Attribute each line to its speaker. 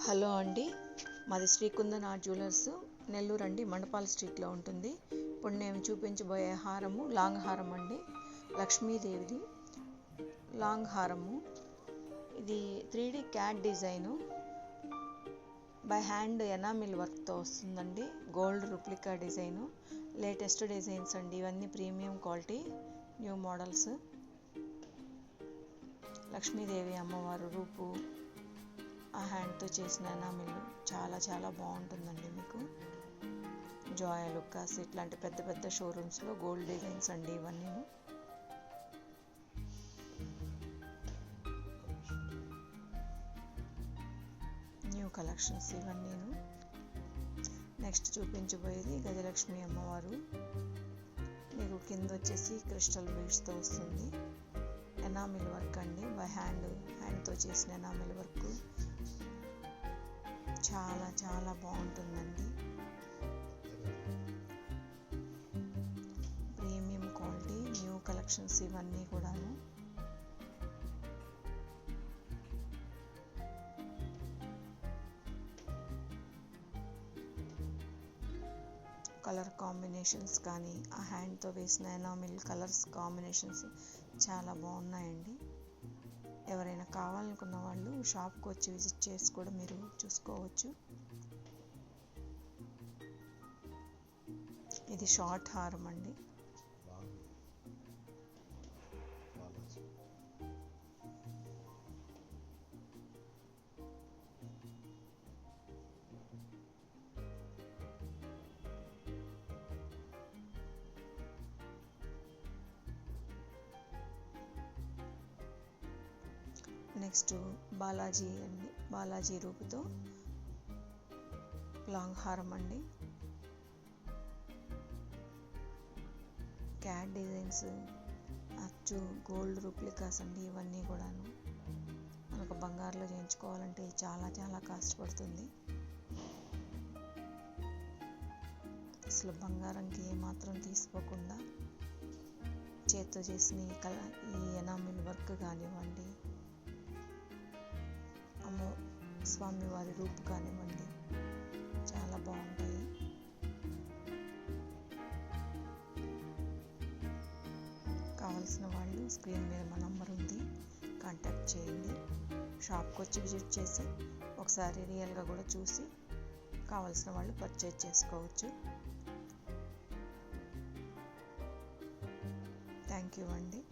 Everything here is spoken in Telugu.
Speaker 1: హలో అండి, మాది శ్రీకుందన్ ఆర్ట్ జ్యువెలర్స్ నెల్లూరు అండి. మండపాల స్ట్రీట్లో ఉంటుంది. ఇప్పుడు నేను చూపించబోయే హారము లాంగ్ హారం అండి. లక్ష్మీదేవిది లాంగ్ హారము. ఇది 3D cat design by hand enamel వర్క్తో వస్తుందండి. గోల్డ్ రుప్లికా డిజైను, లేటెస్ట్ డిజైన్స్ అండి. ఇవన్నీ premium quality new models. Lakshmidevi అమ్మవారు రూపు ఆ హ్యాండ్తో చేసిన ఎనామిల్ చాలా చాలా బాగుంటుందండి. మీకు జోయా లుకాస్ ఇట్లాంటి పెద్ద పెద్ద షోరూమ్స్లో గోల్డ్ డిజైన్స్ అండి ఇవన్నీ. న్యూ కలెక్షన్స్ ఇవన్నీ. నెక్స్ట్ చూపించబోయేది గజలక్ష్మి అమ్మవారు. మీకు కింద వచ్చేసి క్రిస్టల్ బీడ్స్తో వస్తుంది. ఎనామిల్ వర్క్ అండి, బై హ్యాండ్తో చేసిన ఎనామిల్ వర్క్ చాలా చాలా బాగుంటుందండి. ప్రీమియం క్వాలిటీ న్యూ కలెక్షన్స్ ఇవన్నీ కూడాను. కలర్ కాంబినేషన్స్ కానీ ఆ హ్యాండ్తో వేసిన ఎనామిల్ కలర్స్ కాంబినేషన్స్ చాలా బాగున్నాయండి. ఎవరైనా కావాలనుకున్న వాళ్ళు షాప్కి వచ్చి విజిట్ చేసి కూడా మీరు చూసుకోవచ్చు. ఇది షార్ట్ హారం అండి. నెక్స్ట్ బాలాజీ అండి, బాలాజీ రూపుతో లాంగ్ హారం అండి. క్యాట్ డిజైన్స్, అచ్చు గోల్డ్ రూప్లికాస్ అండి ఇవన్నీ కూడాను. మనకు బంగారులో చేయించుకోవాలంటే చాలా చాలా కాస్ట్ పడుతుంది. అసలు బంగారంకి ఏమాత్రం తీసుకోకుండా చేత్తో చేసిన ఈ ఎనామిల్ వర్క్ కానివ్వండి, స్వామివారి రూపు కానివ్వండి, చాలా బాగుంటాయి. కావాల్సిన వాళ్ళు స్క్రీన్ మీద మా నంబర్ ఉంది, కాంటాక్ట్ చేయండి. షాప్కి వచ్చి విజిట్ చేసి ఒకసారి రియల్గా కూడా చూసి కావాల్సిన వాళ్ళు పర్చేజ్ చేసుకోవచ్చు. థ్యాంక్ యూ అండి.